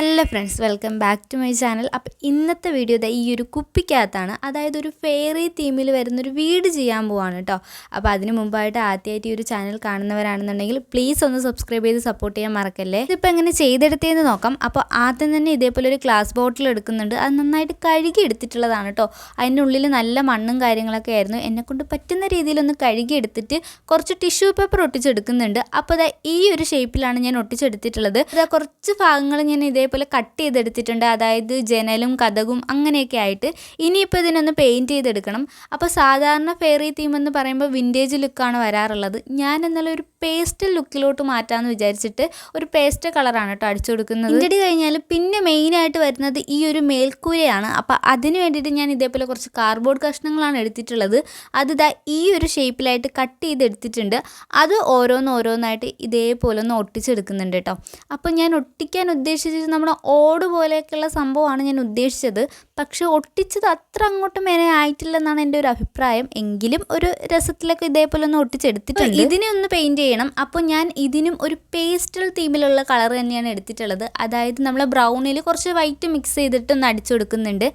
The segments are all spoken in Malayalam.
Hello friends, welcome back to my channel. അപ്പോൾ ഇന്നത്തെ വീഡിയോ ഈ ഒരു കുപ്പിക്കകത്താണ്, അതായത് ഒരു ഫെയറി തീമിൽ വരുന്നൊരു വീട് ചെയ്യാൻ പോവാണ് കേട്ടോ. അപ്പോൾ അതിന് മുമ്പായിട്ട് ആദ്യമായിട്ട് ഈ ഒരു ചാനൽ കാണുന്നവരാണെന്നുണ്ടെങ്കിൽ പ്ലീസ് ഒന്ന് സബ്സ്ക്രൈബ് ചെയ്ത് സപ്പോർട്ട് ചെയ്യാൻ മറക്കല്ലേ. ഇതിപ്പോൾ എങ്ങനെ ചെയ്തെടുത്തതെന്ന് നോക്കാം. അപ്പോൾ ആദ്യം തന്നെ ഇതേപോലെ ഒരു ഗ്ലാസ് ബോട്ടിൽ എടുക്കുന്നുണ്ട്. അത് നന്നായിട്ട് കഴുകി എടുത്തിട്ടുള്ളതാണ് കേട്ടോ. അതിൻ്റെ ഉള്ളിൽ നല്ല മണ്ണും കാര്യങ്ങളൊക്കെ ആയിരുന്നു. എന്നെക്കൊണ്ട് പറ്റുന്ന രീതിയിലൊന്ന് കഴുകി എടുത്തിട്ട് കുറച്ച് ടിഷ്യൂ പേപ്പർ ഒട്ടിച്ചെടുക്കുന്നുണ്ട്. അപ്പോൾ ഈ ഒരു ഷേപ്പിലാണ് ഞാൻ ഒട്ടിച്ചെടുത്തിട്ടുള്ളത്. കുറച്ച് ഭാഗങ്ങൾ ഞാൻ ഇതേപോലെ കട്ട് ചെയ്തെടുത്തിട്ടുണ്ട്, അതായത് ജനലും കതകും അങ്ങനെയൊക്കെ ആയിട്ട്. ഇനിയിപ്പോൾ ഇതിനൊന്ന് പെയിൻറ്റ് ചെയ്തെടുക്കണം. അപ്പോൾ സാധാരണ ഫെയറി തീം എന്ന് പറയുമ്പോൾ വിൻറ്റേജ് ലുക്കാണ് വരാറുള്ളത്. ഞാൻ എന്നാലും ഒരു പേസ്റ്റൽ ലുക്കിലോട്ട് മാറ്റാമെന്ന് വിചാരിച്ചിട്ട് ഒരു പേസ്റ്റൽ കളറാണ് കേട്ടോ അടിച്ചു കൊടുക്കുന്നത്. ഇഞ്ചടി കഴിഞ്ഞാൽ പിന്നെ മെയിനായിട്ട് വരുന്നത് ഈ ഒരു മേൽക്കൂരയാണ്. അപ്പോൾ അതിന് വേണ്ടിയിട്ട് ഞാൻ ഇതേപോലെ കുറച്ച് കാർഡ്ബോർഡ് കഷ്ണങ്ങളാണ് എടുത്തിട്ടുള്ളത്. അത് ഈ ഒരു ഷേപ്പിലായിട്ട് കട്ട് ചെയ്തെടുത്തിട്ടുണ്ട്. അത് ഓരോന്നായിട്ട് ഇതേപോലെ ഒന്ന് ഒട്ടിച്ചെടുക്കുന്നുണ്ട് കേട്ടോ. അപ്പോൾ ഞാൻ ഒട്ടിക്കാൻ ഉദ്ദേശിച്ചത് നമ്മുടെ ഓട് പോലെയൊക്കെയുള്ള സംഭവമാണ് ഞാൻ ഉദ്ദേശിച്ചത്. പക്ഷെ ഒട്ടിച്ചത് അത്ര അങ്ങോട്ട് മേലെ ആയിട്ടില്ലെന്നാണ് എൻ്റെ ഒരു അഭിപ്രായം. എങ്കിലും ഒരു രസത്തിലൊക്കെ ഇതേപോലെ ഒന്ന് ഒട്ടിച്ചെടുത്തിട്ടുണ്ട്. ഇതിനെ ഒന്ന് പെയിൻറ്റ് ചെയ്യണം. അപ്പോൾ ഞാൻ ഇതിനും ഒരു പേസ്റ്റൽ തീമിലുള്ള കളർ തന്നെയാണ് എടുത്തിട്ടുള്ളത്. അതായത് നമ്മൾ ബ്രൗണിൽ കുറച്ച് വൈറ്റ് മിക്സ് ചെയ്തിട്ട് ഒന്ന് അടിച്ചു കൊടുക്കുന്നുണ്ട്.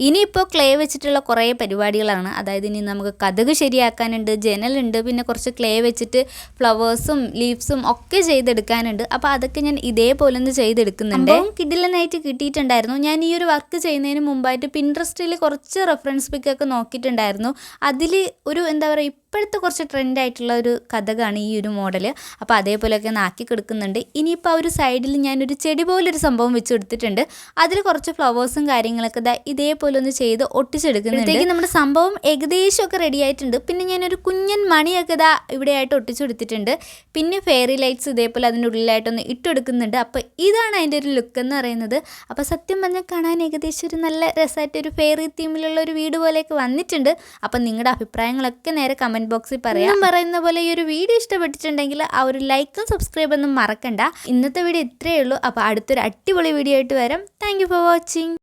ഇനിയിപ്പോൾ ക്ലേ വെച്ചിട്ടുള്ള കുറേ പരിപാടികളാണ്. അതായത് ഇനി നമുക്ക് കതക് ശരിയാക്കാനുണ്ട്, ജനലുണ്ട്, പിന്നെ കുറച്ച് ക്ലേ വെച്ചിട്ട് ഫ്ലവേഴ്സും ലീവ്സും ഒക്കെ ചെയ്തെടുക്കാനുണ്ട്. അപ്പോൾ അതൊക്കെ ഞാൻ ഇതേപോലെ ഒന്ന് ചെയ്തെടുക്കുന്നുണ്ട്. കിഡിലനായിട്ട് കിട്ടിയിട്ടുണ്ടായിരുന്നു. ഞാൻ ഈ ഒരു വർക്ക് ചെയ്യുന്നതിന് മുമ്പായിട്ട് പിൻട്രസ്റ്റിൽ കുറച്ച് റെഫറൻസ് പിക്കൊക്കെ നോക്കിയിട്ടുണ്ടായിരുന്നു. അതിൽ ഒരു എന്താ പറയുക, ഇപ്പോഴത്തെ കുറച്ച് ട്രെൻഡായിട്ടുള്ള ഒരു കഥകാണ് ഈ ഒരു മോഡൽ. അപ്പോൾ അതേപോലെയൊക്കെ ഒന്ന് ആക്കി കൊടുക്കുന്നുണ്ട്. ഇനിയിപ്പോൾ ആ ഒരു സൈഡിൽ ഞാനൊരു ചെടി പോലൊരു സംഭവം വെച്ച് കൊടുത്തിട്ടുണ്ട്. അതിൽ കുറച്ച് ഫ്ലവേഴ്സും കാര്യങ്ങളൊക്കെ ഇതേപോലെ ഒന്ന് ചെയ്ത് ഒട്ടിച്ചെടുക്കുന്നുണ്ട്. നമ്മുടെ സംഭവം ഏകദേശമൊക്കെ റെഡി ആയിട്ടുണ്ട്. പിന്നെ ഞാനൊരു കുഞ്ഞൻ മണിയൊക്കെ ഇവിടെയായിട്ട് ഒട്ടിച്ചു കൊടുത്തിട്ടുണ്ട്. പിന്നെ ഫെയറി ലൈറ്റ്സ് ഇതേപോലെ അതിൻ്റെ ഉള്ളിലായിട്ടൊന്ന് ഇട്ടെടുക്കുന്നുണ്ട്. അപ്പോൾ ഇതാണ് അതിൻ്റെ ഒരു ലുക്ക് എന്ന് പറയുന്നത്. അപ്പോൾ സത്യം പറഞ്ഞാൽ കാണാൻ ഏകദേശം ഒരു നല്ല രസമായിട്ട് ഒരു ഫെയറി തീമിലുള്ള ഒരു വീട് പോലെയൊക്കെ വന്നിട്ടുണ്ട്. അപ്പോൾ നിങ്ങളുടെ അഭിപ്രായങ്ങളൊക്കെ നേരെ കമൻറ്റ് ബോക്സിൽ പറയാം. പറയുന്ന പോലെ ഈ ഒരു വീഡിയോ ഇഷ്ടപ്പെട്ടിട്ടുണ്ടെങ്കിൽ ആ ഒരു ലൈക്കും സബ്സ്ക്രൈബൊന്നും മറക്കണ്ട. ഇന്നത്തെ വീഡിയോ ഇത്രയേ ഉള്ളൂ. അപ്പോൾ അടുത്തൊരു അടിപൊളി വീഡിയോ ആയിട്ട് വരാം. Thank you for watching.